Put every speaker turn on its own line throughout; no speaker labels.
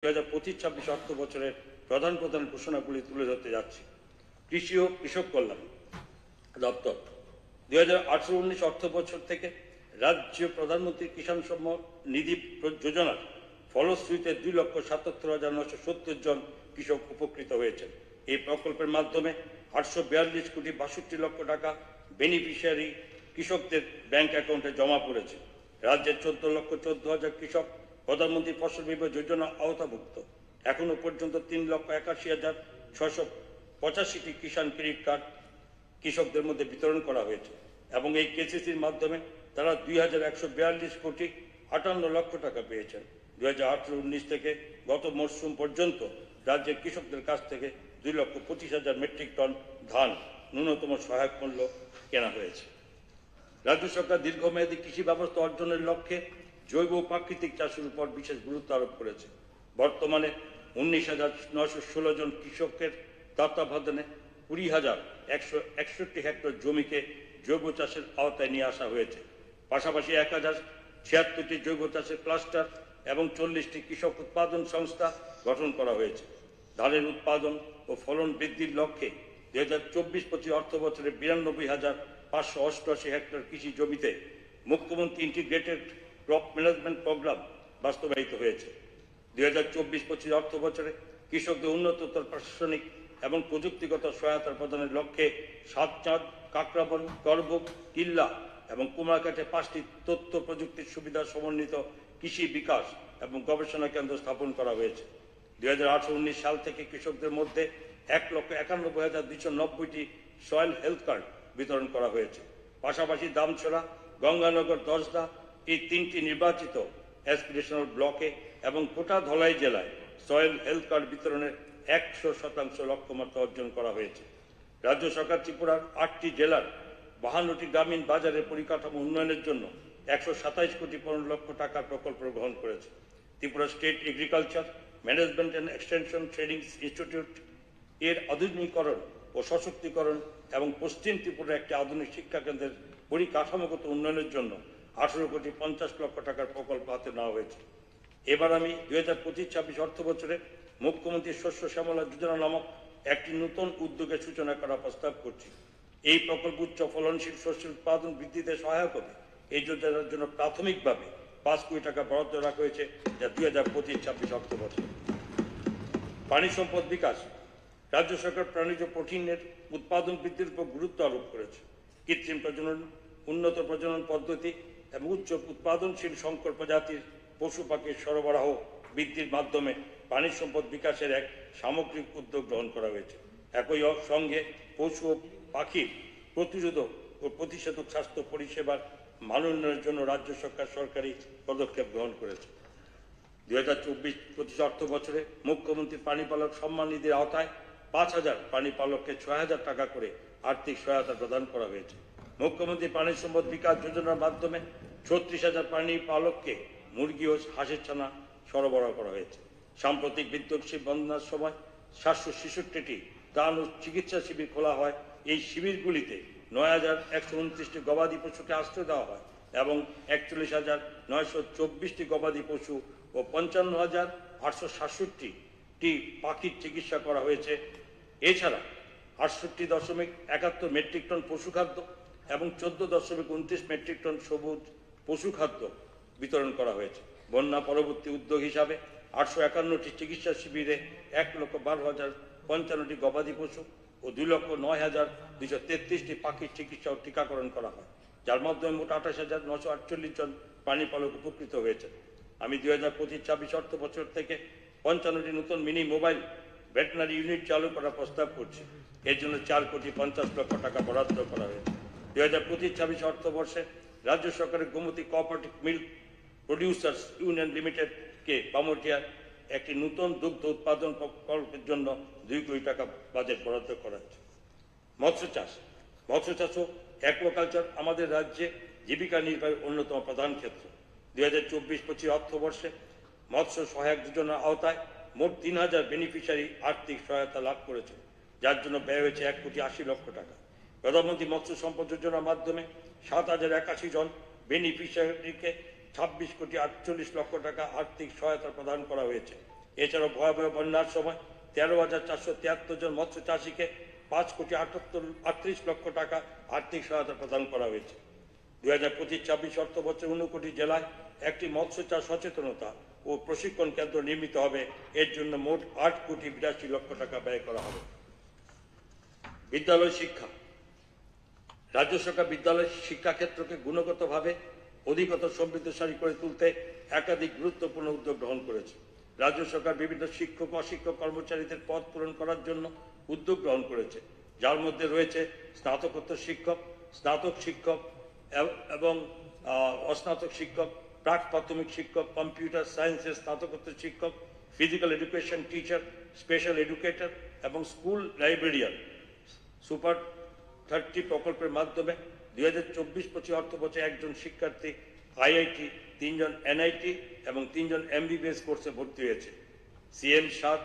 2025-26 অর্থ বছরের প্রধান প্রধান ঘোষণাগুলি তুলে ধরতে যাচ্ছি। কৃষি ও কৃষক কল্যাণ দপ্তর 2018-19 অর্থ বছর থেকে রাজ্য প্রধানমন্ত্রী কিষাণ সম্মান নিধি যোজনার ফলশ্রুতিতে 2,77,970 জন কৃষক উপকৃত হয়েছেন। এই প্রকল্পের মাধ্যমে 842 কোটি 62 লক্ষ টাকা বেনিফিশিয়ারি কৃষকদের ব্যাংক অ্যাকাউন্টে জমা পড়েছে। রাজ্যের 14,14,000 কৃষক প্রধানমন্ত্রী ফসল বীমা যোজনা আওতাভুক্ত। এখনো পর্যন্ত 3,81,685টি কিষাণ ক্রেডিট কার্ড কৃষকদের মধ্যে বিতরণ করা হয়েছে এবং এই কেসিসির মাধ্যমে তারা 2,142 কোটি 58 লক্ষ টাকা পেয়েছেন। 2018-19 থেকে গত মরশুম পর্যন্ত রাজ্যের কৃষকদের কাছ থেকে 2,25,000 মেট্রিক টন ধান ন্যূনতম সহায়ক মূল্য কেনা হয়েছে। রাজ্য সরকার দীর্ঘমেয়াদী কৃষি ব্যবস্থা অর্জনের লক্ষ্যে জৈব ও প্রাকৃতিক চাষের উপর বিশেষ গুরুত্ব আরোপ করেছে। বর্তমানে 19,916 জন কৃষকের তত্ত্বাবধানে 20,161 হেক্টর জমিকে জৈব চাষের আওতায় নিয়ে আসা হয়েছে। পাশাপাশি 1,076টি জৈব চাষের ক্লাস্টার এবং 40টি কৃষক উৎপাদন সংস্থা গঠন করা হয়েছে। ধানের উৎপাদন ও ফলন বৃদ্ধির লক্ষ্যে 2024-25 অর্থ বছরে 92,588 হেক্টর কৃষি জমিতে মুখ্যমন্ত্রী ইন্টিগ্রেটেড ক্রপ ম্যানেজমেন্ট প্রোগ্রাম বাস্তবায়িত হয়েছে। 2024-25 অর্থ বছরে কৃষকদের উন্নততর প্রশাসনিক এবং প্রযুক্তিগত সহায়তা প্রদানের লক্ষ্যে সাতচাঁদ, কাকরাবন, করবুক, কিল্লা এবং কুমারঘাটে 5টি তথ্য প্রযুক্তির সুবিধা সমন্বিত কৃষি বিকাশ এবং গবেষণা কেন্দ্র স্থাপন করা হয়েছে। 2018-19 সাল থেকে কৃষকদের মধ্যে 1,91,290টি সয়েল হেলথ কার্ড বিতরণ করা হয়েছে। পাশাপাশি দামছড়া, গঙ্গানগর, দশদা এই 3টি নির্বাচিত অ্যাসপিরেশনাল ব্লকে এবং গোটা ধলাই জেলায় সয়েল হেলথ কার্ড বিতরণের 100% লক্ষ্যমাত্রা অর্জন করা হয়েছে। রাজ্য সরকার ত্রিপুরার 8টি জেলার 52টি গ্রামীণ বাজারের পরিকাঠামো উন্নয়নের জন্য 127 কোটি 15 লক্ষ টাকার প্রকল্প গ্রহণ করেছে। Tripura state agriculture management and extension training institute এর আধুনিকীকরণ ও সশক্তিকরণ এবং পশ্চিম ত্রিপুরার একটি আধুনিক শিক্ষা কেন্দ্রের পরিকাঠামোগত উন্নয়নের জন্য 18 কোটি 50 লক্ষ টাকার প্রকল্প হাতে নেওয়া হয়েছে। এবার আমি 2025-26 অর্থ বছরে মুখ্যমন্ত্রী শস্য শ্যামলা যোজনা নামক একটি নতুন উদ্যোগের সূচনা করার প্রস্তাব করছি। এই প্রকল্প উচ্চ ফলনশীল শস্যের উৎপাদন বৃদ্ধিতে সহায়ক হবে। এই যোজনার জন্য প্রাথমিকভাবে 5 কোটি টাকা বরাদ্দ রাখা হয়েছে, যা 2025-26 অর্থ বছর। প্রাণী সম্পদ বিকাশ রাজ্য সরকার প্রাণীজ প্রোটিনের উৎপাদন বৃদ্ধির উপর গুরুত্ব আরোপ করেছে। কৃত্রিম প্রজনন, উন্নত প্রজনন পদ্ধতি এবং উচ্চ উৎপাদনশীল সংকর প্রজাতির পশু পাখির সরবরাহ বৃদ্ধির মাধ্যমে প্রাণী সম্পদ বিকাশের এক সামগ্রিক উদ্যোগ গ্রহণ করা হয়েছে। একই সঙ্গে পশু ও পাখির প্রতিরোধক ও প্রতিষেধক স্বাস্থ্য পরিষেবার মান উন্নয়নের জন্য রাজ্য সরকার সরকারি পদক্ষেপ গ্রহণ করেছে। 2024-25 অর্থ বছরে মুখ্যমন্ত্রী প্রাণীপালক সম্মান নিধির আওতায় 5,000 প্রাণীপালককে 6,000 টাকা করে আর্থিক সহায়তা প্রদান করা হয়েছে। মুখ্যমন্ত্রী প্রাণী সম্পদ বিকাশ যোজনার মাধ্যমে 36,000 প্রাণী পালককে মুরগি ও হাঁসের ছানা সরবরাহ করা হয়েছে। সাম্প্রতিক বিধ্বংসী বন্যার সময় 766টি ত্রাণ ও চিকিৎসা শিবির খোলা হয়। এই শিবিরগুলিতে 9,129টি গবাদি পশুকে আশ্রয় দেওয়া হয় এবং 41,924টি গবাদি পশু ও 55,867টি পাখির চিকিৎসা করা হয়েছে। এছাড়া 68.71 মেট্রিক টন পশুখাদ্য এবং 14.29 মেট্রিক টন সবুজ পশুখাদ্য বিতরণ করা হয়েছে। বন্যা পরবর্তী উদ্যোগ হিসাবে 851টি চিকিৎসা শিবিরে 1,12,055টি গবাদি পশু ও 2,09,233টি পাখির চিকিৎসা ও টিকাকরণ করা হয়, যার মাধ্যমে মোট 28,948 জন প্রাণীপালক উপকৃত হয়েছে। আমি 2025-26 অর্থ বছর থেকে 55টি নতুন মিনি মোবাইল ভেটেরিনারি ইউনিট চালু করার প্রস্তাব করছি। এর জন্য 4 কোটি 50 লক্ষ টাকা বরাদ্দ করা হয়েছে। 2025-26 অর্থবর্ষে রাজ্য সরকারের Gomati cooperative milk producers union লিমিটেডকে বামুটিয়ার একটি নতুন দুগ্ধ উৎপাদন প্রকল্পের জন্য 2 কোটি টাকা বাজেট বরাদ্দ করা হয়েছে। মৎস্য চাষ ও অ্যাকোয়াকালচার আমাদের রাজ্যে জীবিকা নির্বাহের অন্যতম প্রধান ক্ষেত্র। 2024-25 অর্থবর্ষে মৎস্য সহায়ক যোজনার আওতায় মোট 3,000 বেনিফিশিয়ারি আর্থিক সহায়তা লাভ করেছে, যার জন্য ব্যয় হয়েছে 1 কোটি 80 লক্ষ টাকা। প্রধানমন্ত্রী মৎস্য সম্পদ যোজনার মাধ্যমে 7,081 জন বেনিফিশিয়ারিকে 26 কোটি 48 লক্ষ টাকা আর্থিক সহায়তা প্রদান করা হয়েছে। এছাড়াও ভয়াবহ বন্যার সময় 13,473 জন মৎস্য চাষীকে 5,38 লক্ষ টাকা আর্থিক সহায়তা প্রদান করা হয়েছে। 2025-26 অর্থ বছর 59 জেলায় একটি মৎস্য চাষ সচেতনতা ও প্রশিক্ষণ কেন্দ্র নির্মিত হবে। এর জন্য মোট 8,82 লক্ষ টাকা ব্যয় করা হবে। বিদ্যালয় শিক্ষা। রাজ্য সরকার বিদ্যালয় শিক্ষা ক্ষেত্রকে গুণগতভাবে অধিকতর সমৃদ্ধশালী করে তুলতে একাধিক গুরুত্বপূর্ণ উদ্যোগ গ্রহণ করেছে। রাজ্য সরকার বিভিন্ন শিক্ষক অশিক্ষক কর্মচারীদের পদ পূরণ করার জন্য উদ্যোগ গ্রহণ করেছে, যার মধ্যে রয়েছে স্নাতকোত্তর শিক্ষক, স্নাতক শিক্ষক এবং অস্নাতক শিক্ষক, প্রাক প্রাথমিক শিক্ষক, কম্পিউটার সায়েন্সের স্নাতকোত্তর শিক্ষক, physical education teacher, special educator এবং স্কুল লাইব্রেরিয়ান। সুপার 30 প্রকল্পের মাধ্যমে 2024-25 অর্থ বছরে একজন শিক্ষার্থী আইআইটি, 3 জন এনআইটি এবং 3 জন এমবিবিএস কোর্সে ভর্তি হয়েছে। CM7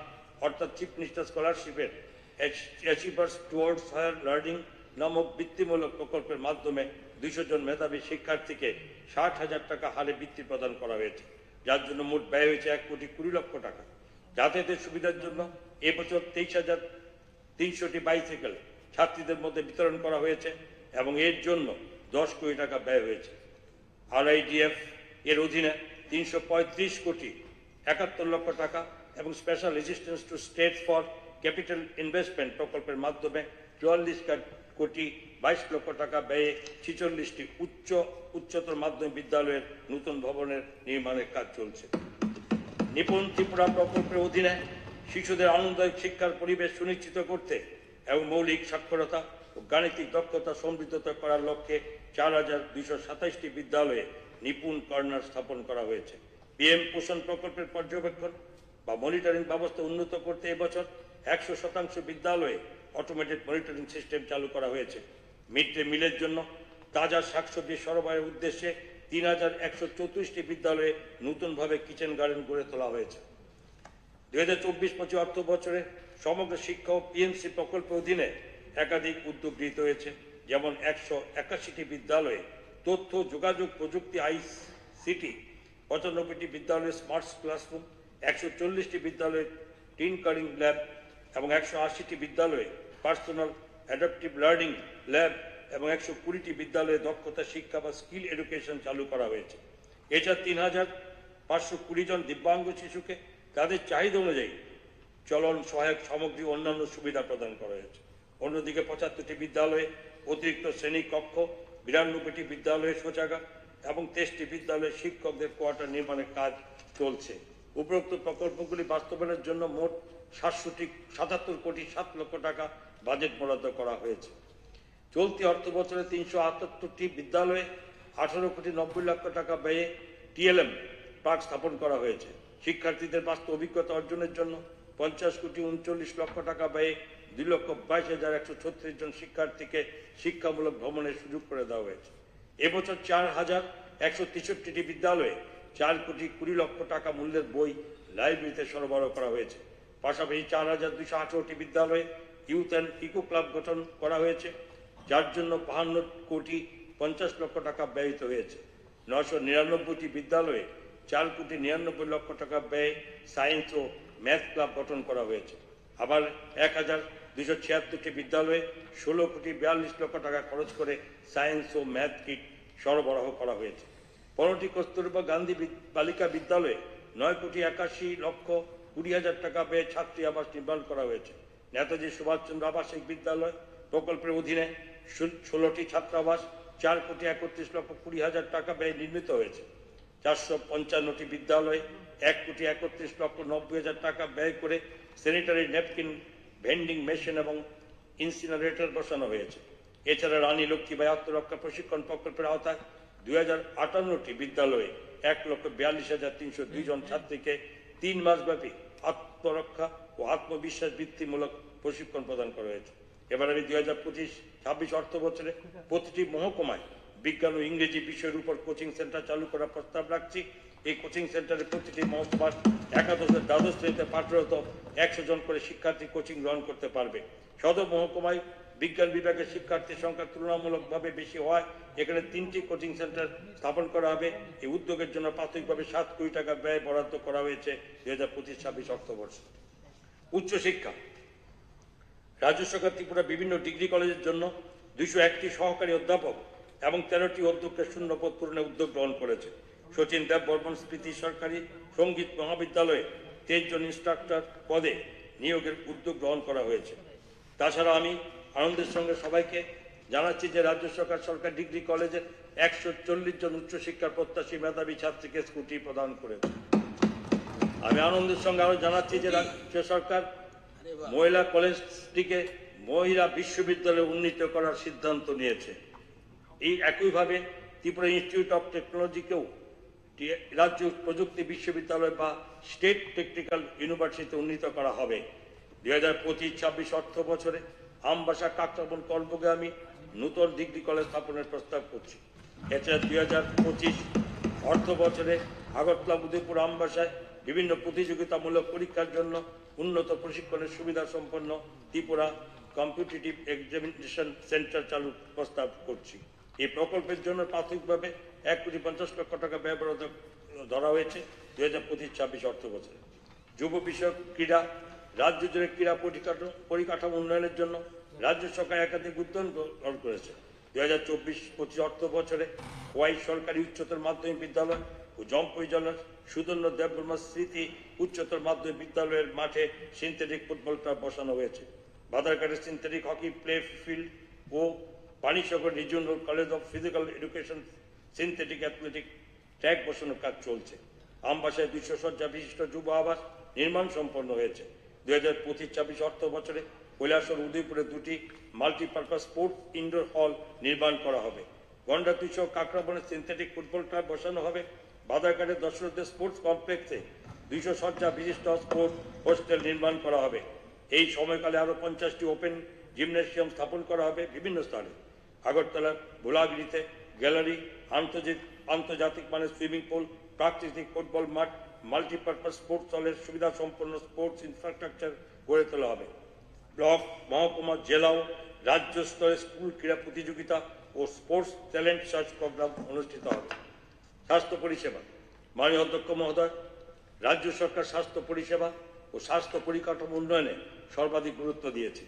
অর্থাৎ চিফ মিনিস্টার স্কলারশিপের অ্যাচিভার্স টুয়ার্ডস হায়ার লার্নিং নামক বৃত্তিমূলক প্রকল্পের মাধ্যমে 200 জন মেধাবী শিক্ষার্থীকে 60,000 টাকা হারে বৃত্তি প্রদান করা হয়েছে, যার জন্য মোট ব্যয় হয়েছে 1,20 লক্ষ টাকা। যাতায়াতের সুবিধার জন্য এবছর 23,300টি বাইসাইকেল ছাত্রীদের মধ্যে বিতরণ করা হয়েছে এবং এর জন্য 10 কোটি টাকা ব্যয় হয়েছে। RIDF এর অধীনে 335,71 লক্ষ টাকা এবং special assistance two state for capital investment প্রকল্পের মাধ্যমে 44,22 লক্ষ টাকা ব্যয়ে 46টি উচ্চতর মাধ্যমিক বিদ্যালয়ের নতুন ভবনের নির্মাণের কাজ চলছে। নিপুণ ত্রিপুরা প্রকল্পের অধীনে শিশুদের আনন্দদায়ক শিক্ষার পরিবেশ সুনিশ্চিত করতে এবং মৌলিক সাক্ষরতা ও গাণিতিক দক্ষতা সমৃদ্ধ করার লক্ষ্যে 4,227টি বিদ্যালয়ে নিপুণ কর্নার স্থাপন করা হয়েছে। PM পোষণ প্রকল্পের পর্যবেক্ষণ বা মনিটরিং ব্যবস্থা উন্নত করতে এবছর 100% বিদ্যালয়ে অটোমেটেড মনিটরিং সিস্টেম চালু করা হয়েছে। মিড ডে মিলের জন্য তাজা শাকসবজি সরবরাহের উদ্দেশ্যে 3,134টি বিদ্যালয়ে নতুনভাবে কিচেন গার্ডেন গড়ে তোলা হয়েছে। 2024-25 অর্থ বছরে সমগ্র শিক্ষা ও PMC প্রকল্পের অধীনে একাধিক উদ্যোগ গৃহীত হয়েছে, যেমন 181টি বিদ্যালয়ে তথ্য যোগাযোগ প্রযুক্তি ICT, 95টি বিদ্যালয়ে স্মার্ট ক্লাসরুম, 140টি বিদ্যালয়ে টিনকারিং ল্যাব এবং 180টি বিদ্যালয়ে পার্সোনাল অ্যাডাপটিভ লার্নিং ল্যাব এবং 120টি বিদ্যালয়ে দক্ষতা শিক্ষা বা স্কিল এডুকেশন চালু করা হয়েছে। এছাড়া 3,520 জন দিব্যাঙ্গ শিশুকে তাদের চাহিদা অনুযায়ী চলন সহায়ক সামগ্রী অন্যান্য সুবিধা প্রদান করা হয়েছে। অন্যদিকে 75টি বিদ্যালয়ে অতিরিক্ত শ্রেণী কক্ষ, 92টি বিদ্যালয়ে শৌচাগার এবং 23টি বিদ্যালয়ে শিক্ষকদের কোয়ার্টার নির্মাণের কাজ চলছে। উপরোক্ত প্রকল্পগুলি বাস্তবায়নের জন্য মোট 77,7 লক্ষ টাকা বাজেট বরাদ্দ করা হয়েছে। চলতি অর্থ বছরে 378টি বিদ্যালয়ে 18,90 লক্ষ টাকা ব্যয়ে TLM পার্ক স্থাপন করা হয়েছে। শিক্ষার্থীদের বাস্তব অভিজ্ঞতা অর্জনের জন্য 50,39 লক্ষ টাকা ব্যয়ে 2,22,136 জন শিক্ষার্থীকে শিক্ষামূলক ভ্রমণের সুযোগ করে দেওয়া হয়েছে। এবছর 4,163টি বিদ্যালয়ে 4,20 লক্ষ টাকা মূল্যের বই লাইব্রেরিতে সরবরাহ করা হয়েছে। পাশাপাশি 4,218টি বিদ্যালয়ে ইউথ অ্যান্ড ইকো ক্লাব গঠন করা হয়েছে, যার জন্য 52,50 লক্ষ টাকা ব্যয়িত হয়েছে। 999টি বিদ্যালয়ে 4,99 লক্ষ টাকা ব্যয়ে সায়েন্স ও ম্যাথ ক্লাব গঠন করা হয়েছে। আবার 1,276টি বিদ্যালয়ে 16,42 লক্ষ টাকা খরচ করে সায়েন্স ও ম্যাথ কিট সরবরাহ করা হয়েছে। 15টি কস্তুরবা গান্ধী বালিকা বিদ্যালয়ে 9,81,20,000 টাকা ব্যয়ে ছাত্রী আবাস নির্মাণ করা হয়েছে। নেতাজি সুভাষচন্দ্র আবাসিক বিদ্যালয় প্রকল্পের অধীনে 16টি ছাত্রাবাস 4,31,20,000 টাকা ব্যয়ে নির্মিত হয়েছে। 455টি বিদ্যালয়ে 1,31,90,000 টাকা ব্যয় করে স্যানিটারি ন্যাপকিন ভেন্ডিং মেশিন এবং ইনসিনারেটর বসানো হয়েছে। এছাড়া রানী লক্ষ্মীবাঈ আত্মরক্ষা প্রশিক্ষণ প্রকল্পের আওতায় 2,058টি বিদ্যালয়ে 1,42,302 জন ছাত্রীকে 3 মাসব্যাপী আত্মরক্ষা ও আত্মবিশ্বাস বৃত্তিমূলক প্রশিক্ষণ প্রদান করা হয়েছে। এবার আমি 2025-26 অর্থ বছরে প্রতিটি মহকুমায় বিজ্ঞান ও ইংরেজি বিষয়ের উপর কোচিং সেন্টার চালু করার প্রস্তাব রাখছি। এই কোচিং সেন্টারে প্রতিটি মহকুমার একাদশ ও দ্বাদশ শ্রেণীতে পাঠরত 100 জন করে শিক্ষার্থী কোচিং গ্রহণ করতে পারবে। সদর মহকুমায় বিজ্ঞান বিভাগের শিক্ষার্থীর সংখ্যা তুলনামূলকভাবে বেশি হয় এখানে 3টি কোচিং সেন্টার স্থাপন করা হবে। এই উদ্যোগের জন্য প্রাথমিকভাবে 7 কোটি টাকা ব্যয় বরাদ্দ করা হয়েছে 2025-26 অর্থবর্ষে। উচ্চশিক্ষা, রাজ্য সরকার ত্রিপুরা বিভিন্ন ডিগ্রি কলেজের জন্য 201টি সহকারী অধ্যাপক এবং 13টি অধ্যক্ষের শূন্যপদ পূরণের উদ্যোগ গ্রহণ করেছে। শচীন দেব বর্মন স্মৃতি সরকারি সঙ্গীত মহাবিদ্যালয়ে 23 জন ইনস্ট্রাক্টর পদে নিয়োগের উদ্যোগ গ্রহণ করা হয়েছে। তাছাড়া আমি আনন্দের সঙ্গে সবাইকে জানাচ্ছি যে রাজ্য সরকার ডিগ্রি কলেজের 140 জন উচ্চশিক্ষার প্রত্যাশী মেধাবী ছাত্রীকে স্কুটি প্রদান করেছে। আমি আনন্দের সঙ্গে আরো জানাচ্ছি যে রাজ্য সরকার মহিলা কলেজটিকে মহিলা বিশ্ববিদ্যালয়ে উন্নীত করার সিদ্ধান্ত নিয়েছে। এই একইভাবে ত্রিপুরা ইনস্টিটিউট অফ টেকনোলজিকেও রাজ্য প্রযুক্তি বিশ্ববিদ্যালয় বা স্টেট টেকনিক্যাল ইউনিভার্সিটিতে উন্নীত করা হবে। 2025-26 অর্থ বছরে আমবাসা কাকরাবন কল্পগামী নূতন ডিগ্রি কলেজ স্থাপনের প্রস্তাব করছি। এছাড়া 2025 অর্থ বছরে আগরতলা উদয়পুর আমবাসায় বিভিন্ন প্রতিযোগিতামূলক পরীক্ষার জন্য উন্নত প্রশিক্ষণের সুবিধা সম্পন্ন ত্রিপুরা কম্পিটিটিভ এক্সামিনেশন সেন্টার চালুর প্রস্তাব করছি। এই প্রকল্পের জন্য প্রাথমিকভাবে 1,50,00,000 টাকা ব্যয় বরাদ্দ ধরা হয়েছে 2025-26 অর্থ বছরে। যুব বিষয়ক ক্রীড়া, রাজ্য জুড়ে ক্রীড়া পরিকাঠামো উন্নয়নের জন্য রাজ্য সরকার একাধিক উদ্যোগ গ্রহণ করেছে। 2024-25 অর্থ বছরে খোয়াই সরকারি উচ্চতর মাধ্যমিক বিদ্যালয় ও জম্পুই জেলার সুদর্ণ দেববর্মা স্মৃতি উচ্চতর মাধ্যমিক বিদ্যালয়ের মাঠে সিনথেটিক ফুটবল ক্লাব বসানো হয়েছে। বাদারঘাটের সিনথেটিক হকি প্লে ফিল্ড ও Panisagar regional college of physical education synthetic athletic track বসানোর কাজ চলছে। আমবাসায় 200 শয্যা বিশিষ্ট যুব আবাস নির্মাণ সম্পন্ন হয়েছে। 2025-26 অর্থ বছরে কৈলাসহর উদয়পুরে 2টি মাল্টিপারপাস স্পোর্টস ইনডোর হল নির্মাণ করা হবে। গন্ডা 200 কাকরাবনের সিনথেটিক ফুটবল ক্লাব বসানো হবে। বাদারঘাটের দর্শকদের স্পোর্টস কমপ্লেক্সে 200 শয্যা বিশিষ্ট স্পোর্টস হোস্টেল নির্মাণ করা হবে। এই সময়কালে আরো 50টি ওপেন জিমনেশিয়াম স্থাপন করা হবে বিভিন্ন স্থানে। আগরতলার ভোলাগিরিতে গ্যালারি, আন্তর্জাতিক মানের সুইমিং পুল, প্রাকৃতিক ফুটবল মাঠ, মাল্টিপারপাস স্পোর্টস হলের সুবিধা সম্পন্ন স্পোর্টস ইনফ্রাস্ট্রাকচার গড়ে তোলা হবে। ব্লক, মহকুমা, জেলা ও রাজ্য স্তরে স্কুল ক্রীড়া প্রতিযোগিতা ও স্পোর্টস ট্যালেন্ট সার্চ প্রোগ্রাম অনুষ্ঠিত হবে। স্বাস্থ্য পরিষেবা, মাননীয় অধ্যক্ষ মহোদয়, রাজ্য সরকার স্বাস্থ্য পরিষেবা ও স্বাস্থ্য পরিকাঠামো উন্নয়নে সর্বাধিক গুরুত্ব দিয়েছে।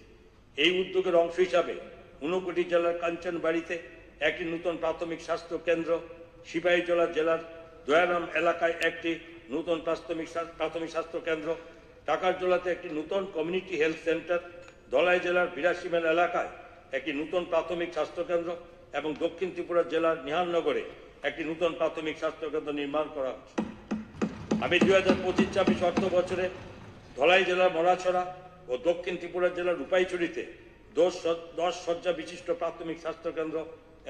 এই উদ্যোগের অংশ হিসাবে 59 জেলার কাঞ্চনবাড়িতে একটি নতুন প্রাথমিক স্বাস্থ্য কেন্দ্র, সিপাহীজলা জেলার দয়ারাম এলাকায় একটি নতুন প্রাথমিক স্বাস্থ্য কেন্দ্র, টাকারজোলাতে একটি নতুন কমিউনিটি হেলথ সেন্টার, ধলাই জেলার 82 মাইল এলাকায় একটি নতুন প্রাথমিক স্বাস্থ্য কেন্দ্র এবং দক্ষিণ ত্রিপুরা জেলার নিহালনগরে একটি নতুন প্রাথমিক স্বাস্থ্য কেন্দ্র নির্মাণ করা হচ্ছে। আমি 2025-26 অর্থ বছরে ধলাই জেলার মরাছড়া ও দক্ষিণ ত্রিপুরা জেলার রূপাইছড়িতে 10 শয্যা বিশিষ্ট প্রাথমিক স্বাস্থ্য কেন্দ্র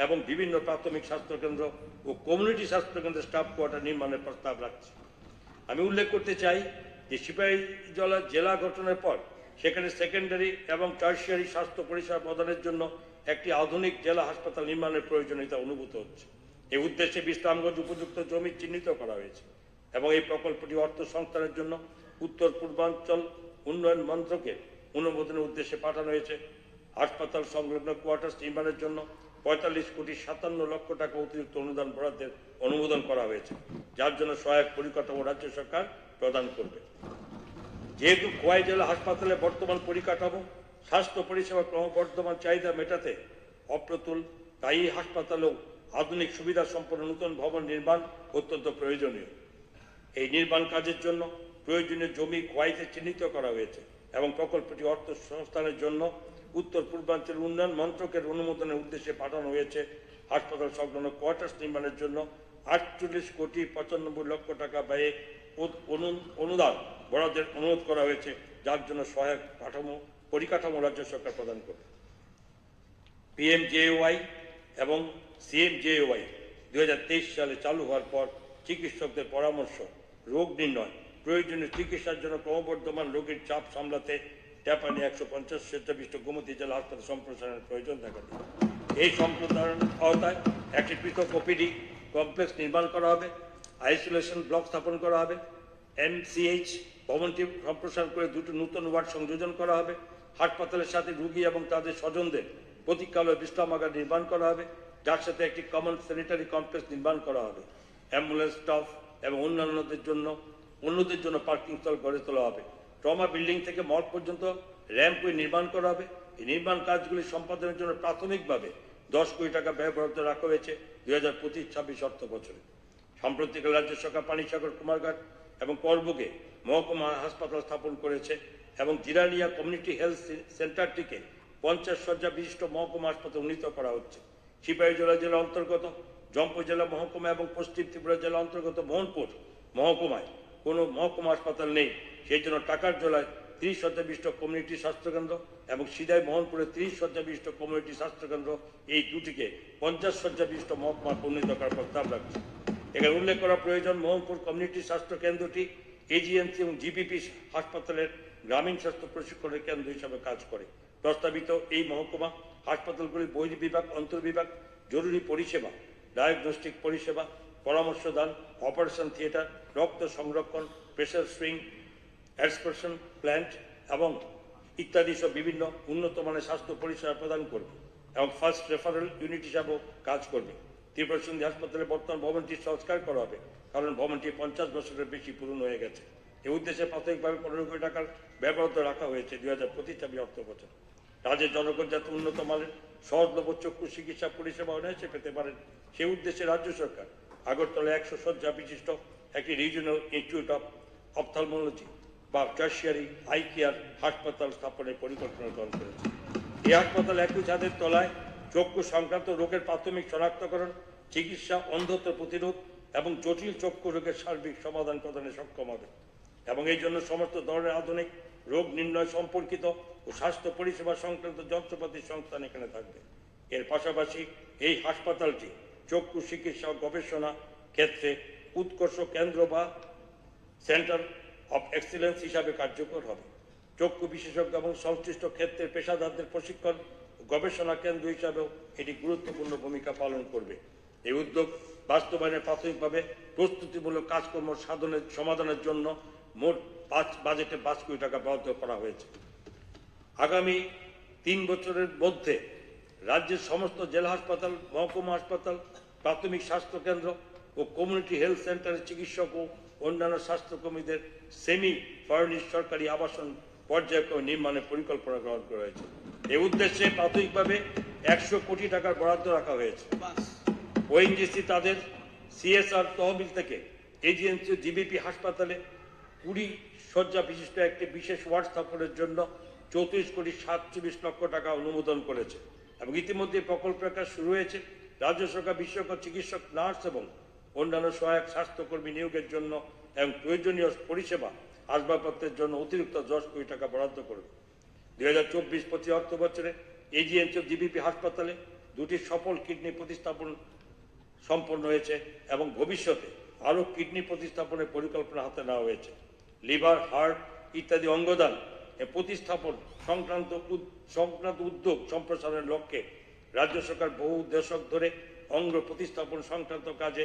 এবং বিভিন্ন প্রাথমিক স্বাস্থ্য কেন্দ্র ও কমিউনিটি স্বাস্থ্য কেন্দ্রের স্টাফ কোয়ার্টার নির্মাণের প্রস্তাব রাখছি। আমি উল্লেখ করতে চাই যে সিপাহীজলা জেলা গঠনের পর সেখানে সেকেন্ডারি এবং টার্সিয়ারি স্বাস্থ্য পরিষেবা প্রদানের জন্য একটি আধুনিক জেলা হাসপাতাল নির্মাণের প্রয়োজনীয়তা অনুভূত হচ্ছে। এই উদ্দেশ্যে বিশ্রামগঞ্জ উপযুক্ত জমি চিহ্নিত করা হয়েছে এবং এই প্রকল্পটি অর্থ সংস্থানের জন্য উত্তর পূর্বাঞ্চল উন্নয়ন মন্ত্রকে অনুমোদনের উদ্দেশ্যে পাঠানো হয়েছে। হাসপাতাল সংলগ্ন কোয়ার্টার্স নির্মাণের জন্য 45,57,00,000 টাকা অতিরিক্ত অনুদান বরাদ্দের অনুমোদন করা হয়েছে, যার জন্য সহায়ক পরিকাঠামো রাজ্য সরকার প্রদান করবে। যেহেতু খোয়াই জেলা হাসপাতালে বর্তমান পরিকাঠামো স্বাস্থ্য পরিষেবা ক্রমবর্ধমান চাহিদা মেটাতে অপ্রতুল, তাই এই হাসপাতালেও আধুনিক সুবিধা সম্পন্ন নতুন ভবন নির্মাণ অত্যন্ত প্রয়োজনীয়। এই নির্মাণ কাজের জন্য প্রয়োজনীয় জমি খোয়াইতে চিহ্নিত করা হয়েছে এবং প্রকল্পটি অর্থ সংস্থানের জন্য উত্তর পূর্বাঞ্চল উন্নয়ন মন্ত্রকের অনুমোদনের উদ্দেশ্যে পাঠানো হয়েছে। হাসপাতাল সংলগ্ন কোয়ার্টার্স নির্মাণের জন্য 48,95,00,000 টাকা ব্যয়ে অনুদান বরাদ্দের অনুরোধ করা হয়েছে, যার জন্য সহায়ক পরিকাঠামো রাজ্য সরকার প্রদান করবে। PMJAY এবং CMJAY 2023 সালে চালু হওয়ার পর চিকিৎসকদের পরামর্শ, রোগ নির্ণয়, প্রয়োজনীয় চিকিৎসার জন্য ক্রমবর্ধমান রোগীর চাপ সামলাতে ট্যাপানি 150 শয্যা বিশিষ্ট গোমতী জেলা হাসপাতাল সম্প্রসারণের প্রয়োজন দেখা যায়। এই সম্প্রসারণ আওতায় একটি পৃথক OPD কমপ্লেক্স নির্মাণ করা হবে, আইসোলেশন ব্লক স্থাপন করা হবে, MCH ভবনটি সম্প্রসারণ করে 2টি নতুন ওয়ার্ড সংযোজন করা হবে, হাসপাতালের সাথে রোগী এবং তাদের স্বজনদের প্রতীক্ষালয় বিশ্রামাগার নির্মাণ করা হবে, যার সাথে একটি কমন স্যানিটারি কমপ্লেক্স নির্মাণ করা হবে। অ্যাম্বুলেন্স স্টাফ এবং অন্যদের জন্য পার্কিং স্থল গড়ে তোলা হবে। ট্রমা বিল্ডিং থেকে মর্গ পর্যন্ত র্যাম্পওয়ে নির্মাণ করা হবে। এই নির্মাণ কাজগুলি সম্পাদনের জন্য প্রাথমিকভাবে 10 কোটি টাকা ব্যয় বরাদ্দ রাখা হয়েছে 2025-26 অর্থ বছরে। সাম্প্রতিক রাজ্য সরকার পানিসাগর, কুমারঘাট এবং করবুকে মহকুমা হাসপাতাল স্থাপন করেছে এবং জিরানিয়া কমিউনিটি হেলথ সেন্টারটিকে 50 শয্যা বিশিষ্ট মহকুমা হাসপাতাল উন্নীত করা হচ্ছে। সিপাহীজলা জেলা অন্তর্গত জম্পু জেলা মহকুমা এবং পশ্চিম ত্রিপুরা জেলা অন্তর্গত মোহনপুর মহকুমায় কোনো মহকুমা হাসপাতাল নেই। সেই জন্য টাকার জেলায় 30 শয্যা বিশিষ্ট কমিউনিটি স্বাস্থ্যকেন্দ্র এবং সিদাই মোহনপুরে 30 শয্যা বিশিষ্ট কমিউনিটি স্বাস্থ্যকেন্দ্র, এই দুটিকে 50 শয্যা বিশিষ্ট মহকুমা উন্নীত করার প্রস্তাব রাখছে। এখানে উল্লেখ করা প্রয়োজন, মোহনপুর কমিউনিটি স্বাস্থ্য কেন্দ্রটি এজিএমসি এবং জিবিপি হাসপাতালের গ্রামীণ স্বাস্থ্য প্রশিক্ষণের কেন্দ্র হিসাবে কাজ করে। প্রস্তাবিত এই মহকুমা হাসপাতালগুলি বহির্বিভাগ, অন্তর্বিভাগ, জরুরি পরিষেবা, ডায়াগনস্টিক পরিষেবা, পরামর্শদান, অপারেশন থিয়েটার, রক্ত সংরক্ষণ, প্রেসার সুইং, এক্সপ্রেশন প্ল্যান্ট এবং ইত্যাদি সব বিভিন্ন উন্নত মানের স্বাস্থ্য পরিষেবা প্রদান করবে এবং ফার্স্ট রেফারেল ইউনিট হিসাবেও কাজ করবে। ত্রিপুরা সুন্দরী হাসপাতালে বর্তমান ভবনটি সংস্কার করা হবে, কারণ ভবনটি 50 বছরের বেশি পুরনো হয়ে গেছে। এই উদ্দেশ্যে প্রাথমিকভাবে 15 কোটি টাকার ব্যয় বরাদ্দ রাখা হয়েছে 2025-26 অর্থ বছর। রাজ্যের জনগণ যাতে উন্নত মানের সহজলভ্য চক্ষু চিকিৎসা পরিষেবা অনায়াসে পেতে পারেন, সেই উদ্দেশ্যে রাজ্য সরকার আগরতলা 100 শয্যা বিশিষ্ট একটি রিজিওনাল ইনস্টিটিউট অফ অপথলমোলজি বা টার্সিয়ারি আই কেয়ার হাসপাতাল স্থাপনের পরিকল্পনা গ্রহণ করেছে। এই হাসপাতাল একই ছাদের তলায় চক্ষু সংক্রান্ত রোগের প্রাথমিক শনাক্তকরণ, চিকিৎসা, অন্ধত্ব প্রতিরোধ এবং জটিল চক্ষু রোগের সার্বিক সমাধান প্রদানে সক্ষম হবে এবং এই জন্য সমস্ত ধরনের আধুনিক রোগ নির্ণয় সম্পর্কিত ও স্বাস্থ্য পরিষেবা সংক্রান্ত যন্ত্রপাতির সংস্থান এখানে থাকবে। এর পাশাপাশি এই হাসপাতালটি চক্ষু চিকিৎসা ও গবেষণা ক্ষেত্রে উৎকর্ষ কেন্দ্র বা সেন্টার অফ এক্সিলেন্স হিসাবে কার্যকর হবে। চক্ষু বিশেষজ্ঞ এবং সংশ্লিষ্ট ক্ষেত্রের পেশাদারদের প্রশিক্ষণ ও গবেষণা কেন্দ্র হিসাবেও এটি গুরুত্বপূর্ণ ভূমিকা পালন করবে। এই উদ্যোগ বাস্তবায়নে প্রাথমিকভাবে প্রস্তুতিমূলক কাজকর্ম সমাধানের জন্য মোট বাজেটে 5 কোটি টাকা বরাদ্দ করা হয়েছে। আগামী 3 বছরের মধ্যে রাজ্যের সমস্ত জেলা হাসপাতাল, মহকুমা হাসপাতাল, প্রাথমিক স্বাস্থ্য কেন্দ্র ও কমিউনিটি হেলথ সেন্টারের চিকিৎসক ও অন্যান্য স্বাস্থ্যকর্মীদের সেমি ফার্নিশ সরকারি আবাসন পর্যায়ক্রমে নির্মাণের পরিকল্পনা গ্রহণ করা হয়েছে। এই উদ্দেশ্যে প্রাথমিকভাবে 100 কোটি টাকার বরাদ্দ রাখা হয়েছে। ওএনজিসি তাদের সিএসআর তহবিল থেকে এজিএমসি ও জিবিপি হাসপাতালে 20 শয্যা বিশিষ্ট একটি বিশেষ ওয়ার্ড স্থাপনের জন্য 34 কোটি 47 লক্ষ টাকা অনুমোদন করেছে এবং ইতিমধ্যে প্রকল্পের কাজ শুরু হয়েছে। রাজ্য সরকার বিশেষজ্ঞ চিকিৎসক, নার্স এবং অন্যান্য সহায়ক স্বাস্থ্যকর্মী নিয়োগের জন্য এবং প্রয়োজনীয় পরিষেবা আসবাবপত্রের জন্য অতিরিক্ত 10 কোটি টাকা বরাদ্দ করবে। 2024-25 অর্থ বছরে এজিএমসি ও জিবিপি হাসপাতালে 2টি সফল কিডনি প্রতিস্থাপন সম্পন্ন হয়েছে এবং ভবিষ্যতে আরও কিডনি প্রতিস্থাপনের পরিকল্পনা হাতে নেওয়া হয়েছে। লিভার, হার্ট ইত্যাদি অঙ্গদান প্রতিস্থাপন সংক্রান্ত উদ্যোগ সম্প্রসারণের লক্ষ্যে রাজ্য সরকার বহু দশক ধরে অঙ্গ প্রতিস্থাপন সংক্রান্ত কাজে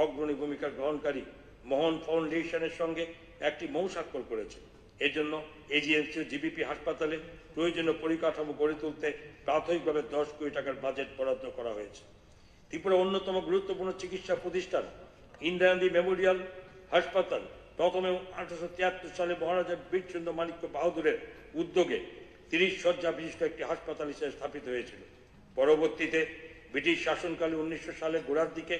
অগ্রণী ভূমিকা গ্রহণকারী মোহন ফাউন্ডেশনের সঙ্গে একটি মৌস্বাক্ষর করেছে। এর জন্য এজিএমসি ও জিবিপি হাসপাতালে প্রয়োজনীয় পরিকাঠামো গড়ে তুলতে প্রাথমিকভাবে 10 কোটি টাকার বাজেট বরাদ্দ করা হয়েছে। ত্রিপুরা অন্যতম গুরুত্বপূর্ণ চিকিৎসা প্রতিষ্ঠান ইন্দিরা গান্ধী মেমোরিয়াল হাসপাতাল প্রথমে 1873 সালে মহারাজা বীরচন্দ্র মাণিক্য বাহাদুরের উদ্যোগে 30 শয্যা বিশিষ্ট একটি হাসপাতাল হিসেবে স্থাপিত হয়েছিল। পরবর্তীতে ব্রিটিশ শাসনকালে 1900 সালের গোড়ার দিকে